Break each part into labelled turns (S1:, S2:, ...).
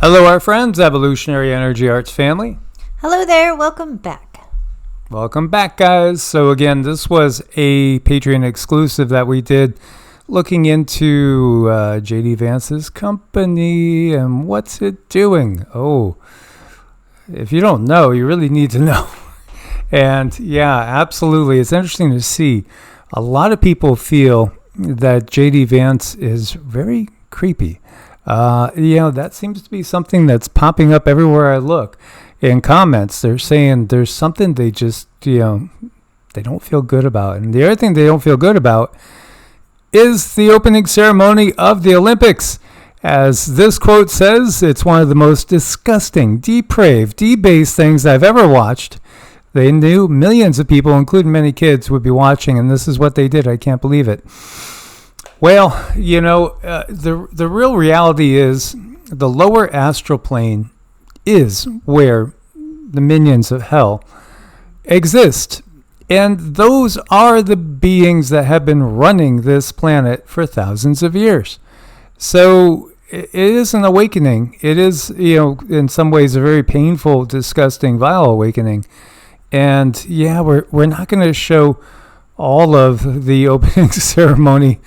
S1: Hello, our friends, Evolutionary Energy Arts family.
S2: Hello there. Welcome back.
S1: Welcome back, guys. So again, this was a Patreon exclusive that we did looking into J.D. Vance's company and what's it doing. Oh, if you don't know, you really need to know. And yeah, absolutely. It's interesting to see. A lot of people feel that J.D. Vance is very creepy. That seems to be something that's popping up everywhere I look. In comments, they're saying there's something they just, they don't feel good about. And the other thing they don't feel good about is the opening ceremony of the Olympics. As this quote says, it's one of the most disgusting, depraved, debased things I've ever watched. They knew millions of people, including many kids, would be watching, and this is what they did. I can't believe it. Well, the real reality is the lower astral plane is where the minions of hell exist. And those are the beings that have been running this planet for thousands of years. So it is an awakening. It is, in some ways a very painful, disgusting, vile awakening. And yeah, we're not going to show all of the opening ceremony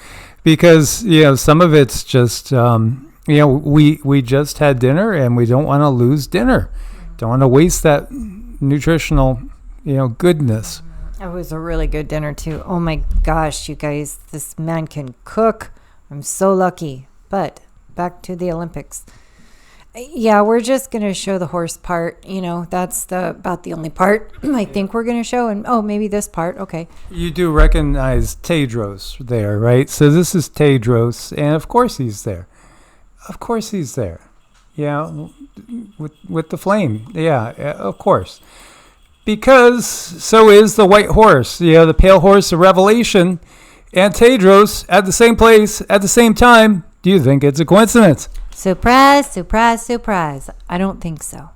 S1: because, some of it's just, we just had dinner and we don't want to lose dinner. Don't want to waste that nutritional, goodness.
S2: It was a really good dinner too. Oh my gosh, you guys, this man can cook. I'm so lucky. But back to the Olympics. Yeah, we're just going to show the horse part. That's about the only part I think we're going to show. And maybe this part. Okay.
S1: You do recognize Tedros there, right? So this is Tedros, and of course he's there. Of course he's there. Yeah, with the flame. Yeah, of course. Because so is the white horse, the pale horse of Revelation, and Tedros at the same place at the same time. Do you think it's a coincidence?
S2: Surprise, surprise, surprise. I don't think so.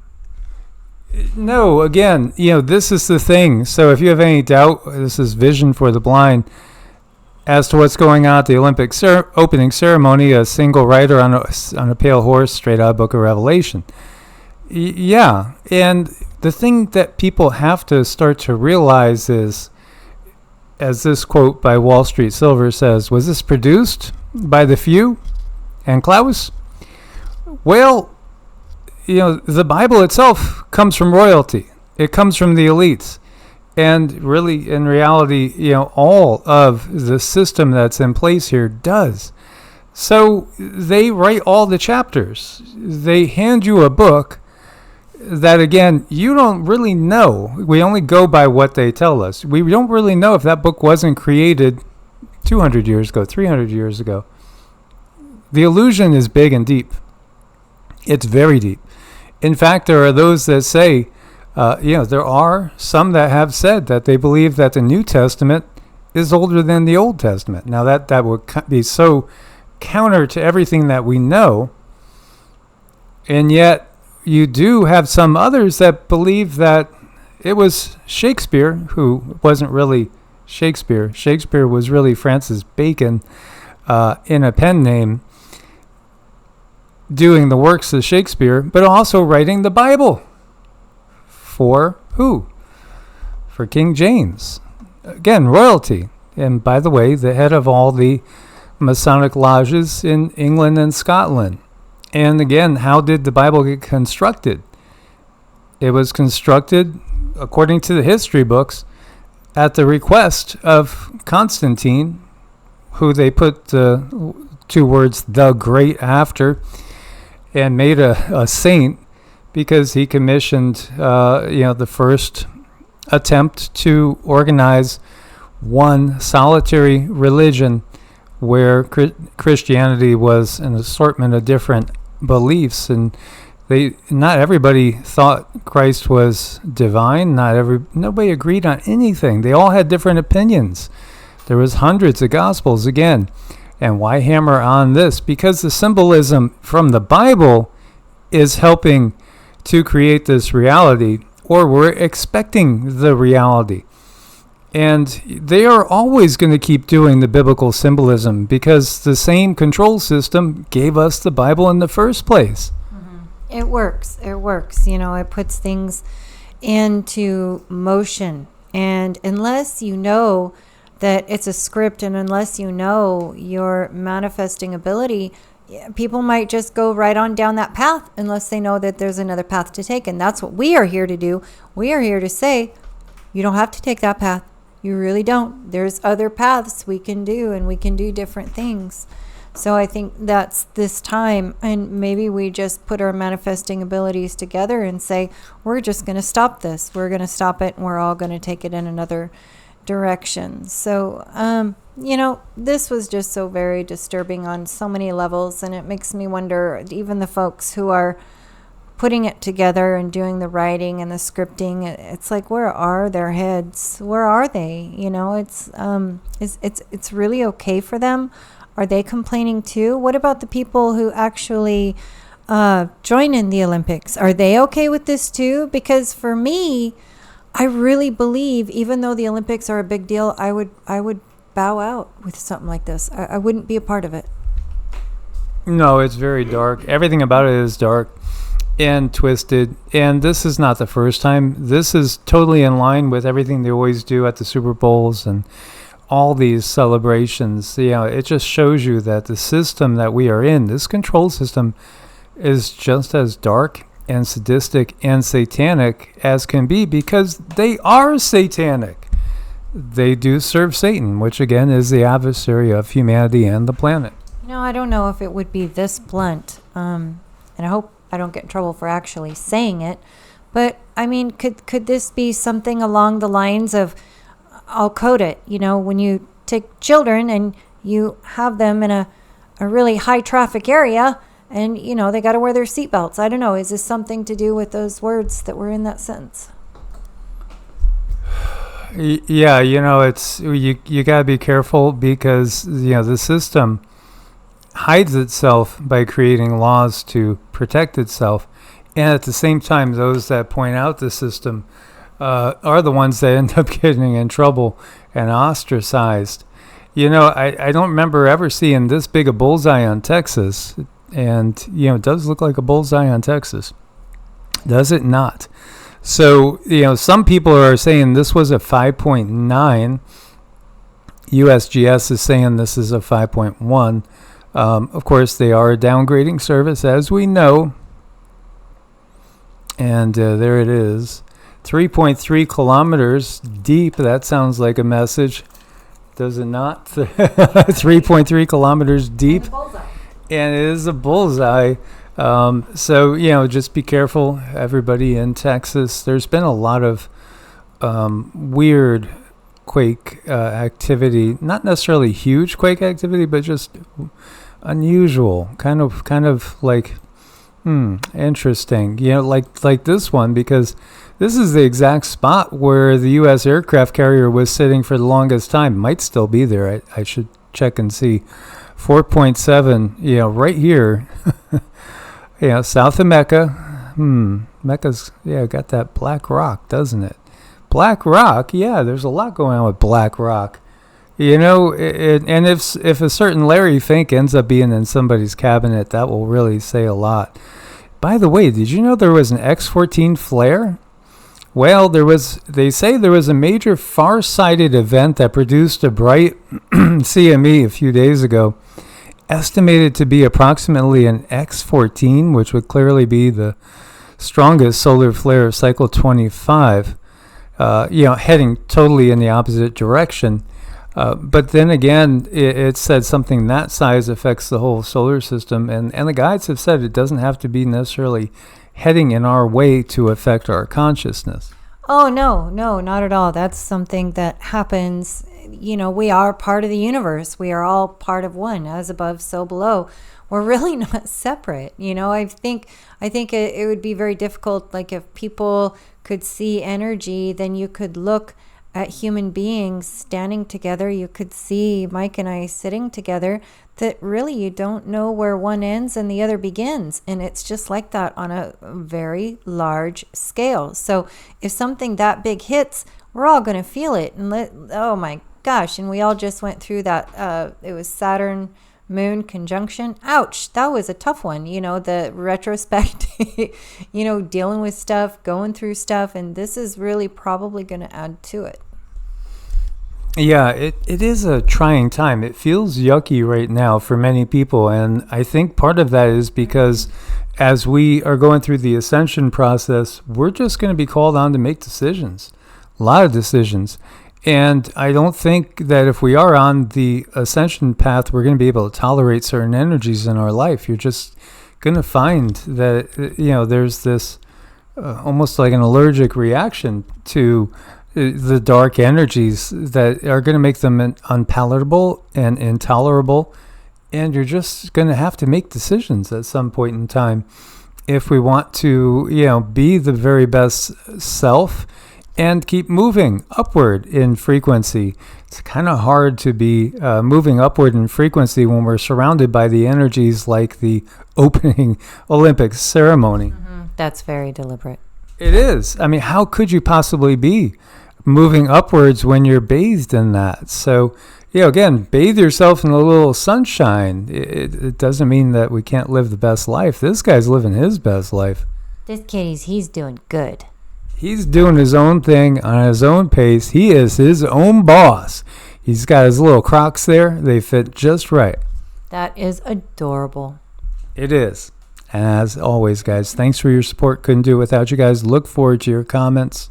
S1: No, again, this is the thing. So if you have any doubt, this is vision for the blind as to what's going on at the Olympic opening ceremony, a single rider on a pale horse straight out of the Book of Revelation. Yeah, and the thing that people have to start to realize is, as this quote by Wall Street Silver says, was this produced by the few and Klaus? Well, the Bible itself comes from royalty. It comes from the elites. And really, in reality, all of the system that's in place here does. So they write all the chapters. They hand you a book that, again, you don't really know. We only go by what they tell us. We don't really know if that book wasn't created 200 years ago, 300 years ago. The illusion is big and deep. It's very deep. In fact, there are those that say, there are some that have said that they believe that the New Testament is older than the Old Testament. Now, that would be so counter to everything that we know. And yet, you do have some others that believe that it was Shakespeare, who wasn't really Shakespeare. Shakespeare was really Francis Bacon in a pen name, doing the works of Shakespeare, but also writing the Bible. For who? For King James. Again, royalty. And by the way, the head of all the Masonic lodges in England and Scotland. And again, how did the Bible get constructed? It was constructed, according to the history books, at the request of Constantine, who they put the two words, the great, after, and made a saint because he commissioned, the first attempt to organize one solitary religion where Christianity was an assortment of different beliefs, and not everybody thought Christ was divine. Nobody agreed on anything. They all had different opinions. There was hundreds of gospels again. And why hammer on this? Because the symbolism from the Bible is helping to create this reality, or we're expecting the reality. And they are always going to keep doing the biblical symbolism because the same control system gave us the Bible in the first place.
S2: It works. It works. It puts things into motion. And unless you know that it's a script, and unless you know your manifesting ability, people might just go right on down that path unless they know that there's another path to take. And that's what we are here to do. We are here to say, you don't have to take that path. You really don't. There's other paths we can do, and we can do different things. So I think that's this time, and maybe we just put our manifesting abilities together and say, we're just going to stop this. We're going to stop it, and we're all going to take it in another direction. So, this was just so very disturbing on so many levels, and it makes me wonder, even the folks who are putting it together and doing the writing and the scripting, it's like, where are their heads? Where are they? It's really okay for them. Are they complaining too? What about the people who actually join in the Olympics? Are they okay with this too? Because for me, I really believe, even though the Olympics are a big deal, I would bow out with something like this. I wouldn't be a part of it.
S1: No, it's very dark. Everything about it is dark and twisted. And this is not the first time. This is totally in line with everything they always do at the Super Bowls and all these celebrations. It just shows you that the system that we are in, this control system, is just as dark and sadistic and satanic as can be, because they are satanic. They do serve Satan, which again is the adversary of humanity and the planet.
S2: I don't know if it would be this blunt, and I hope I don't get in trouble for actually saying it, but I mean, could this be something along the lines of, I'll code it, when you take children and you have them in a really high traffic area, and, they got to wear their seatbelts. I don't know. Is this something to do with those words that were in that sentence?
S1: Yeah, it's you got to be careful, because, the system hides itself by creating laws to protect itself. And at the same time, those that point out the system are the ones that end up getting in trouble and ostracized. I don't remember ever seeing this big a bullseye on Texas. And, it does look like a bullseye on Texas. Does it not? So, some people are saying this was a 5.9. USGS is saying this is a 5.1. Of course, they are a downgrading service, as we know. And there it is. 3.3 kilometers deep. That sounds like a message. Does it not? 3.3 kilometers deep. And it is a bullseye. So, just be careful, everybody in Texas. There's been a lot of weird quake activity. Not necessarily huge quake activity, but just unusual. Kind of like, interesting. Like this one, because this is the exact spot where the U.S. aircraft carrier was sitting for the longest time. Might still be there. I should check and see. 4.7, right here. South of Mecca. Mecca's, got that black rock, doesn't it? Black rock, there's a lot going on with black rock. And if a certain Larry Fink ends up being in somebody's cabinet, that will really say a lot. By the way, did you know there was an X-14 flare? Well, they say there was a major far-sighted event that produced a bright CME a few days ago, estimated to be approximately an X-14, which would clearly be the strongest solar flare of cycle 25, heading totally in the opposite direction. But then again, it said something that size affects the whole solar system, and the guides have said it doesn't have to be necessarily heading in our way to affect our consciousness.
S2: Oh, no, not at all. That's something that happens. We are part of the universe. We are all part of one, as above, so below. We're really not separate. I think it would be very difficult. Like, if people could see energy, then you could look at human beings standing together. You could see Mike and I sitting together, that really you don't know where one ends and the other begins. And it's just like that on a very large scale. So if something that big hits, we're all going to feel it. And oh my gosh. And we all just went through that. It was Saturn Moon conjunction. Ouch, that was a tough one. The retrospect, dealing with stuff, going through stuff, and this is really probably going to add to it.
S1: Yeah, it is a trying time. It feels yucky right now for many people, and I think part of that is because as we are going through the ascension process, we're just going to be called on to make decisions, a lot of decisions. And I don't think that if we are on the ascension path, we're going to be able to tolerate certain energies in our life. You're just going to find that, there's this almost like an allergic reaction to the dark energies that are going to make them unpalatable and intolerable. And you're just going to have to make decisions at some point in time if we want to, be the very best self and keep moving upward in frequency. It's kind of hard to be moving upward in frequency when we're surrounded by the energies like the opening Olympics ceremony.
S2: Mm-hmm. That's very deliberate.
S1: It is. I mean, how could you possibly be moving upwards when you're bathed in that? So, again, bathe yourself in a little sunshine. It doesn't mean that we can't live the best life. This guy's living his best life.
S2: This kid, he's doing good.
S1: He's doing his own thing on his own pace. He is his own boss. He's got his little Crocs there. They fit just right.
S2: That is adorable.
S1: It is. And as always, guys, thanks for your support. Couldn't do it without you guys. Look forward to your comments.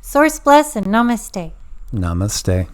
S2: Source bless and namaste.
S1: Namaste.